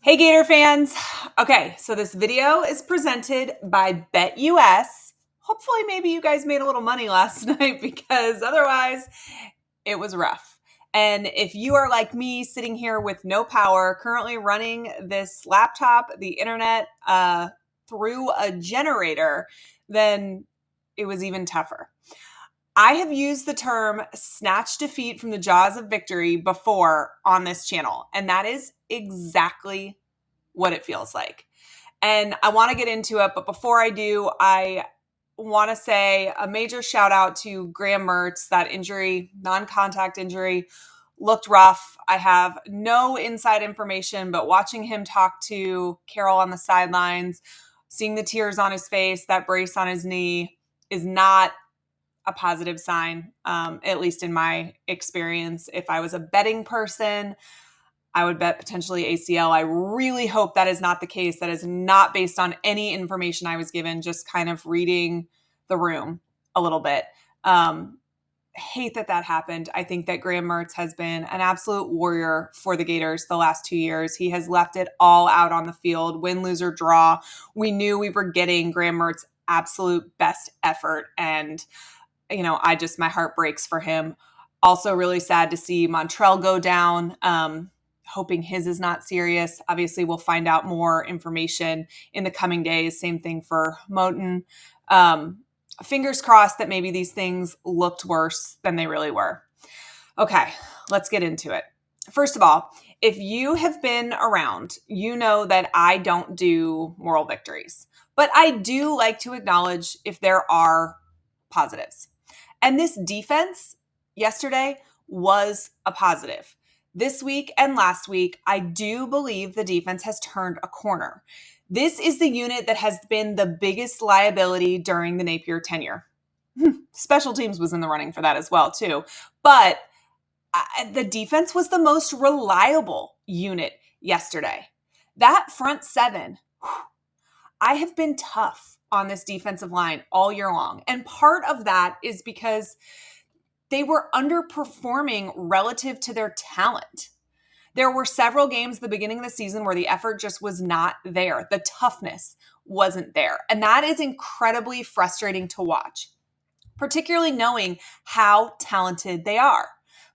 Hey Gator fans. Okay, so this video is presented by BetUS. Hopefully maybe you guys made a little money last night because otherwise it was rough. And if you are like me sitting here with no power, currently running this laptop, the internet, through a generator, then it was even tougher. I have used the term snatch defeat from the jaws of victory before on this channel, and that is exactly what it feels like. And I want to get into it, but before I do, I want to say a major shout out to Graham Mertz. That injury, non-contact injury, looked rough. I have no inside information, but watching him talk to Carol on the sidelines, seeing the tears on his face, that brace on his knee is not a positive sign, at least in my experience. If I was a betting person, I would bet potentially ACL. I really hope that is not the case. That is not based on any information I was given, just kind of reading the room a little bit. Hate that happened. I think that Graham Mertz has been an absolute warrior for the Gators the last 2 years. He has left it all out on the field, win, lose, or draw. We knew we were getting Graham Mertz's absolute best effort, and my heart breaks for him. Also really sad to see Montrell go down. Hoping his is not serious. Obviously, we'll find out more information in the coming days. Same thing for Moten. Fingers crossed that maybe these things looked worse than they really were. Okay, let's get into it. First of all, if you have been around, you know that I don't do moral victories, but I do like to acknowledge if there are positives. And this defense yesterday was a positive. This week and last week, I do believe the defense has turned a corner. This is the unit that has been the biggest liability during the Napier tenure. Special teams was in the running for that as well, too. But the defense was the most reliable unit yesterday. That front seven, I have been tough on this defensive line all year long. And part of that is because they were underperforming relative to their talent. There were several games at the beginning of the season where the effort just was not there. The toughness wasn't there. And that is incredibly frustrating to watch, particularly knowing how talented they are.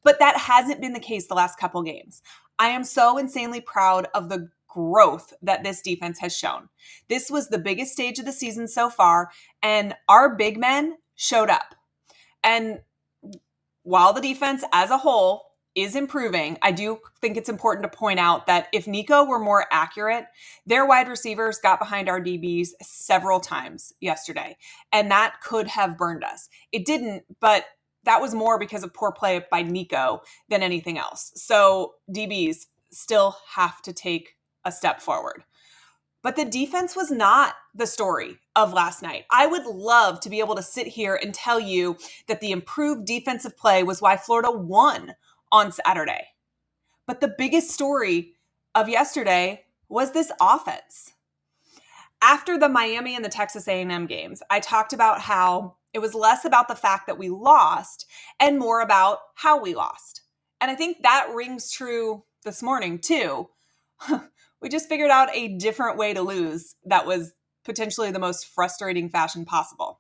But that hasn't been the case the last couple games. I am so insanely proud of the growth that this defense has shown. This was the biggest stage of the season so far, and our big men showed up. And while the defense as a whole is improving, I do think it's important to point out that if Nico were more accurate, their wide receivers got behind our DBs several times yesterday, and that could have burned us. It didn't, but that was more because of poor play by Nico than anything else. So DBs still have to take a step forward. But the defense was not the story of last night. I would love to be able to sit here and tell you that the improved defensive play was why Florida won on Saturday. But the biggest story of yesterday was this offense. After the Miami and the Texas A&M games, I talked about how it was less about the fact that we lost and more about how we lost. And I think that rings true this morning too. We just figured out a different way to lose that was potentially the most frustrating fashion possible.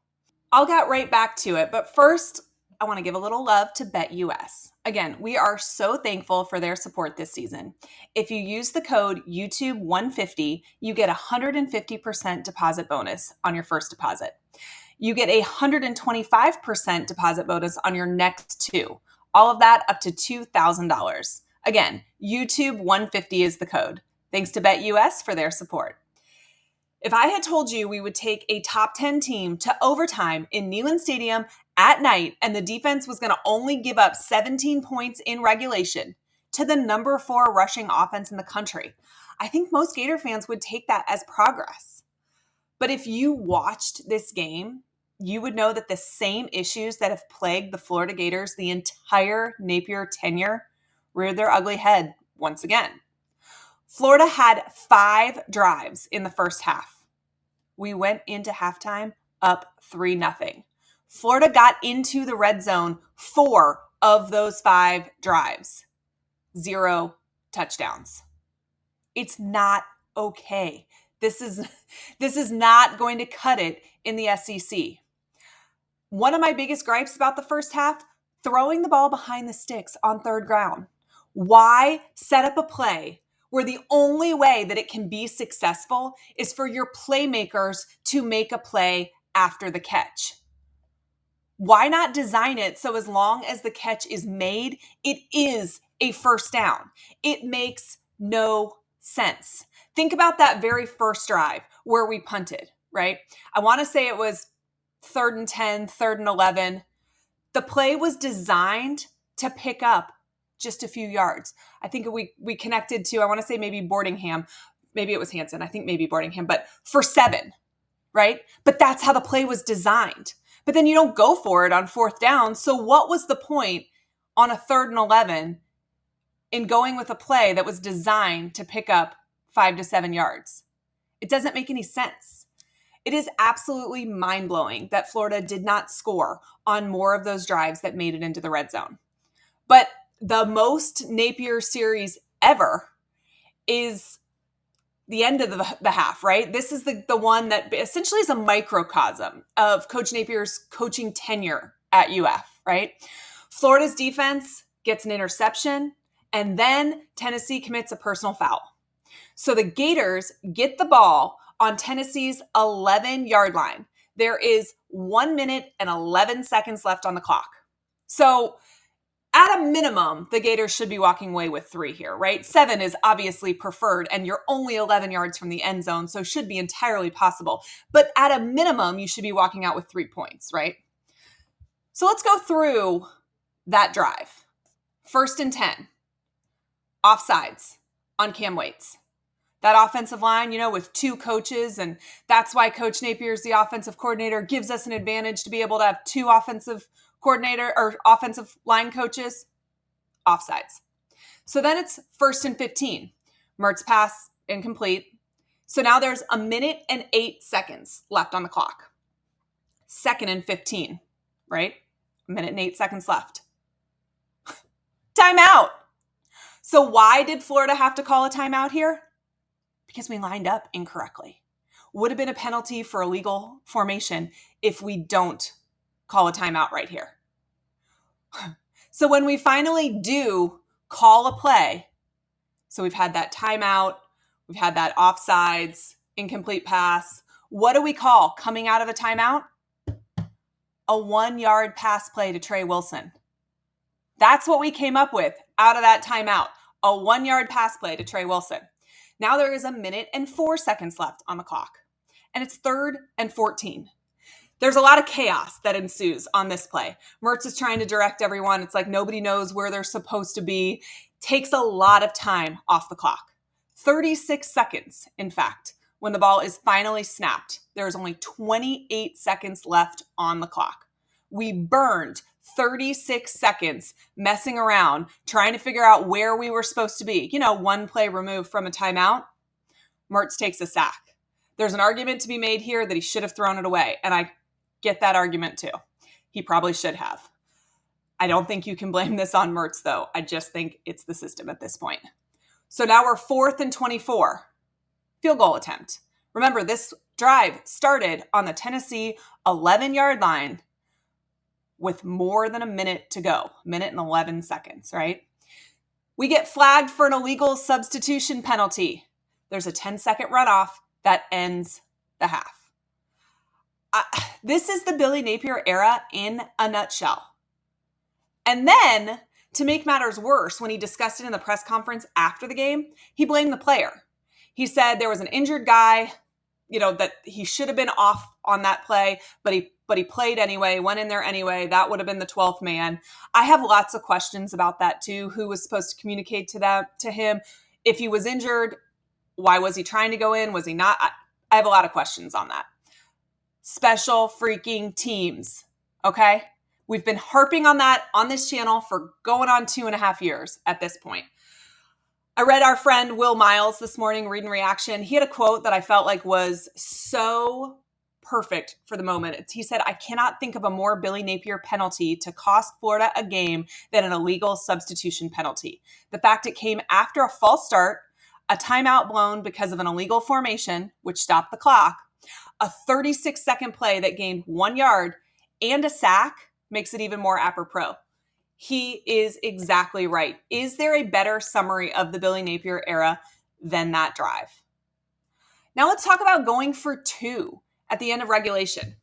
I'll get right back to it, but first, I want to give a little love to BetUS. Again, we are so thankful for their support this season. If you use the code YouTube150, you get a 150% deposit bonus on your first deposit. You get a 125% deposit bonus on your next two. All of that up to $2,000. Again, YouTube150 is the code. Thanks to BetUS for their support. If I had told you we would take a top 10 team to overtime in Neyland Stadium at night and the defense was going to only give up 17 points in regulation to the number 4 rushing offense in the country, I think most Gator fans would take that as progress. But if you watched this game, you would know that the same issues that have plagued the Florida Gators the entire Napier tenure reared their ugly head once again. Florida had 5 drives in the first half. We went into halftime up 3-0. Florida got into the red zone 4 of those 5 drives. 0 touchdowns. It's not okay. This is not going to cut it in the SEC. One of my biggest gripes about the first half, throwing the ball behind the sticks on third down. Why set up a play where the only way that it can be successful is for your playmakers to make a play after the catch? Why not design it so as long as the catch is made, it is a first down? It makes no sense. Think about that very first drive where we punted, right? I want to say it was 3rd and 10, 3rd and 11. The play was designed to pick up just a few yards. I think we connected to, I want to say maybe Boardingham. Maybe it was Hanson. I think maybe Boardingham, but for 7, right? But that's how the play was designed. But then you don't go for it on 4th down. So what was the point on a 3rd and 11 in going with a play that was designed to pick up 5 to 7 yards? It doesn't make any sense. It is absolutely mind-blowing that Florida did not score on more of those drives that made it into the red zone. But the most Napier series ever is the end of the half, right? This is the one that essentially is a microcosm of Coach Napier's coaching tenure at UF, right? Florida's defense gets an interception, and then Tennessee commits a personal foul. So the Gators get the ball on Tennessee's 11-yard line. There is 1 minute and 11 seconds left on the clock. So at a minimum, the Gators should be walking away with 3 here, right? 7 is obviously preferred, and you're only 11 yards from the end zone, so should be entirely possible. But at a minimum, you should be walking out with 3 points, right? So let's go through that drive. 1st and 10, offsides on Cam Waits. That offensive line, with 2 coaches, and that's why Coach Napier is the offensive coordinator, gives us an advantage to be able to have 2 offensive coordinator or offensive line coaches. Offsides. So then it's 1st and 15. Mertz pass incomplete. So now there's 1 minute and 8 seconds left on the clock. 2nd and 15, right? 1 minute and 8 seconds left. Timeout. So why did Florida have to call a timeout here? Because we lined up incorrectly. Would have been a penalty for illegal formation if we don't call a timeout right here. So when we finally do call a play, so we've had that timeout, we've had that offsides, incomplete pass. What do we call coming out of a timeout? A 1-yard pass play to Trey Wilson. That's what we came up with out of that timeout. A 1-yard pass play to Trey Wilson. Now there is 1 minute and 4 seconds left on the clock, and it's 3rd and 14. There's a lot of chaos that ensues on this play. Mertz is trying to direct everyone. It's like nobody knows where they're supposed to be. Takes a lot of time off the clock. 36 seconds, in fact, when the ball is finally snapped. There's only 28 seconds left on the clock. We burned 36 seconds messing around, trying to figure out where we were supposed to be. 1 play removed from a timeout. Mertz takes a sack. There's an argument to be made here that he should have thrown it away, and I get that argument too. He probably should have. I don't think you can blame this on Mertz, though. I just think it's the system at this point. So now we're 4th and 24. Field goal attempt. Remember, this drive started on the Tennessee 11-yard line with more than a minute to go. 1 minute and 11 seconds, right? We get flagged for an illegal substitution penalty. There's a 10-second runoff that ends the half. This is the Billy Napier era in a nutshell. And then, to make matters worse, when he discussed it in the press conference after the game, he blamed the player. He said there was an injured guy, that he should have been off on that play, but he played anyway, went in there anyway. That would have been the 12th man. I have lots of questions about that too. Who was supposed to communicate to him? If he was injured, why was he trying to go in? Was he not? I have a lot of questions on that. Special freaking teams, okay? We've been harping on that on this channel for going on 2.5 years at this point. I read our friend Will Miles this morning, Read and Reaction. He had a quote that I felt like was so perfect for the moment. He said, "I cannot think of a more Billy Napier penalty to cost Florida a game than an illegal substitution penalty. The fact it came after a false start, a timeout blown because of an illegal formation, which stopped the clock, a 36-second play that gained 1 yard, and a sack makes it even more apropos. He is exactly right. Is there a better summary of the Billy Napier era than that drive? Now let's talk about going for 2 at the end of regulation.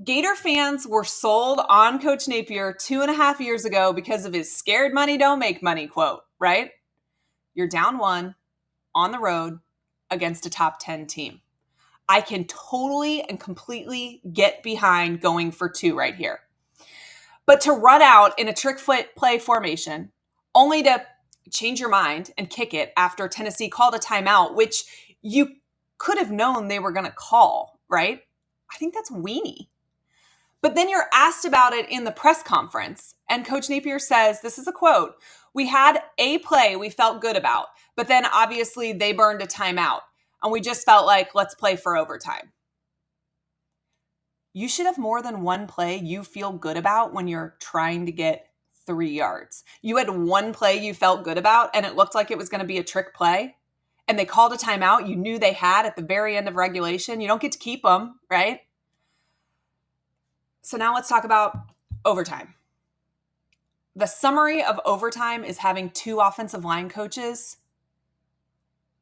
Gator fans were sold on Coach Napier 2.5 years ago because of his scared money don't make money quote, right? You're down 1 on the road against a top 10 team. I can totally and completely get behind going for 2 right here. But to run out in a trick play formation, only to change your mind and kick it after Tennessee called a timeout, which you could have known they were going to call, right? I think that's weenie. But then you're asked about it in the press conference, and Coach Napier says, this is a quote, "We had a play we felt good about, but then obviously they burned a timeout, and we just felt like, let's play for overtime." You should have more than one play you feel good about when you're trying to get 3 yards. You had one play you felt good about, and it looked like it was going to be a trick play, and they called a timeout you knew they had at the very end of regulation. You don't get to keep them, right? So now let's talk about overtime. The summary of overtime is having 2 offensive line coaches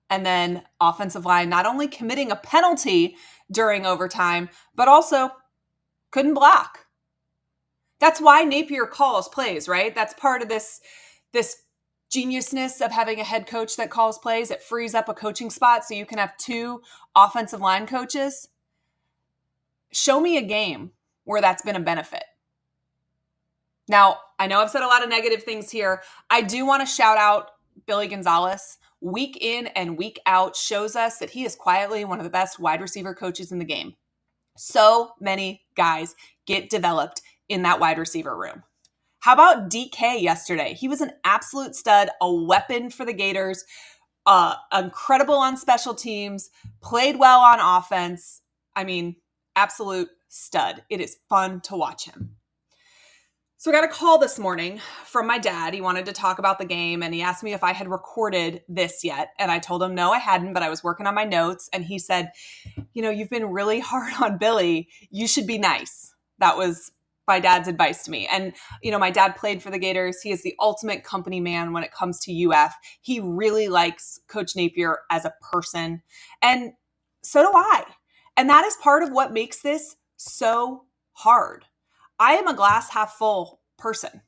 and then offensive line not only committing a penalty during overtime, but also couldn't block. That's why Napier calls plays, right? That's part of this geniusness of having a head coach that calls plays. It frees up a coaching spot so you can have 2 offensive line coaches. Show me a game where that's been a benefit. Now, I know I've said a lot of negative things here. I do want to shout out Billy Gonzalez. Week in and week out shows us that he is quietly one of the best wide receiver coaches in the game. So many guys get developed in that wide receiver room. How about DK yesterday? He was an absolute stud, a weapon for the Gators, incredible on special teams, played well on offense. I mean, absolute stud. It is fun to watch him. So I got a call this morning from my dad. He wanted to talk about the game, and he asked me if I had recorded this yet. And I told him no, I hadn't, but I was working on my notes. And he said, you've been really hard on Billy. You should be nice. That was my dad's advice to me. And, my dad played for the Gators. He is the ultimate company man when it comes to UF. He really likes Coach Napier as a person. And so do I. And that is part of what makes this so hard. I am a glass half full person.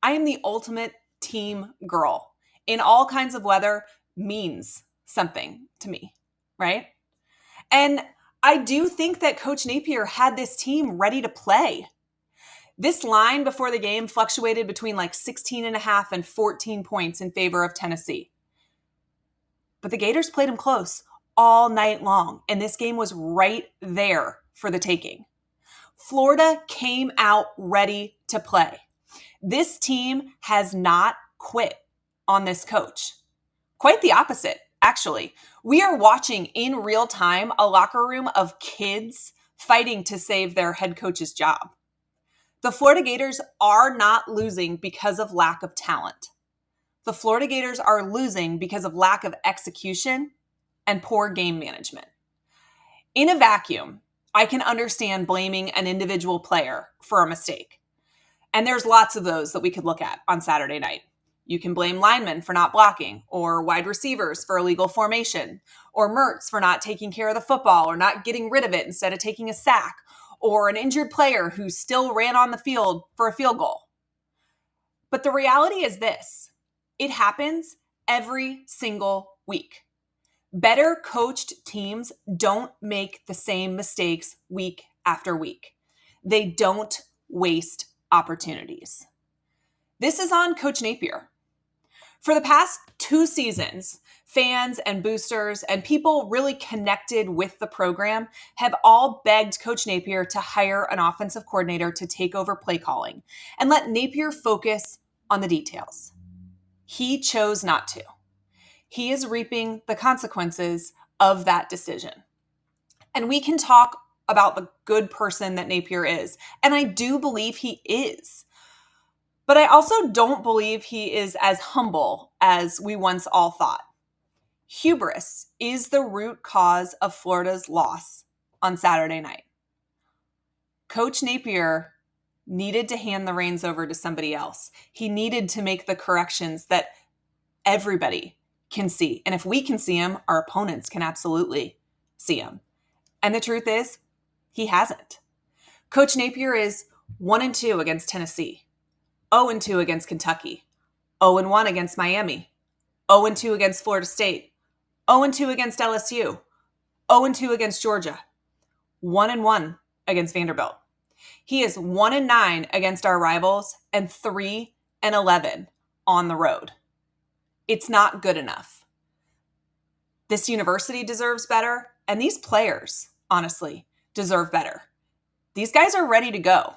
I am the ultimate team girl. In all kinds of weather means something to me, right? And I do think that Coach Napier had this team ready to play. This line before the game fluctuated between 16.5 and 14 points in favor of Tennessee. But the Gators played them close all night long, and this game was right there for the taking. Florida came out ready to play. This team has not quit on this coach. Quite the opposite, actually. We are watching in real time a locker room of kids fighting to save their head coach's job. The Florida Gators are not losing because of lack of talent. The Florida Gators are losing because of lack of execution and poor game management. In a vacuum, I can understand blaming an individual player for a mistake. And there's lots of those that we could look at on Saturday night. You can blame linemen for not blocking, or wide receivers for illegal formation, or Mertz for not taking care of the football or not getting rid of it instead of taking a sack, or an injured player who still ran on the field for a field goal. But the reality is this: it happens every single week. Better coached teams don't make the same mistakes week after week. They don't waste opportunities. This is on Coach Napier. For the past 2 seasons, fans and boosters and people really connected with the program have all begged Coach Napier to hire an offensive coordinator to take over play calling and let Napier focus on the details. He chose not to. He is reaping the consequences of that decision. And we can talk about the good person that Napier is, and I do believe he is. But I also don't believe he is as humble as we once all thought. Hubris is the root cause of Florida's loss on Saturday night. Coach Napier needed to hand the reins over to somebody else. He needed to make the corrections that everybody can see. And if we can see them, our opponents can absolutely see them. And the truth is, he hasn't. Coach Napier is 1-2 against Tennessee, 0-2 against Kentucky, 0-1 against Miami, 0-2 against Florida State, 0-2 against LSU, 0-2 against Georgia, 1-1 against Vanderbilt. He is 1-9 against our rivals and 3-11 on the road. It's not good enough. This university deserves better, and these players, honestly, deserve better. These guys are ready to go,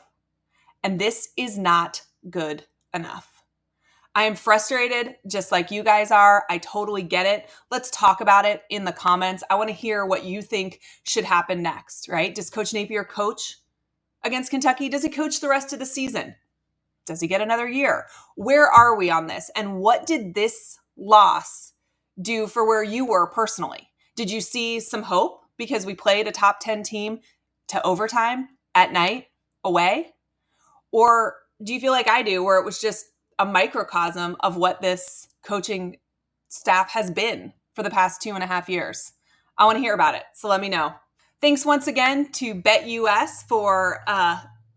and this is not good enough. I am frustrated just like you guys are. I totally get it. Let's talk about it in the comments. I want to hear what you think should happen next, right? Does Coach Napier coach against Kentucky? Does he coach the rest of the season? Does he get another year? Where are we on this? And what did this loss do for where you were personally? Did you see some hope because we played a top 10 team to overtime at night away? Or do you feel like I do, where it was just a microcosm of what this coaching staff has been for the past 2.5 years? I want to hear about it, so let me know. Thanks once again to BetUS for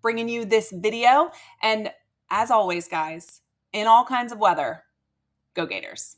bringing you this video. And as always, guys, in all kinds of weather, go Gators.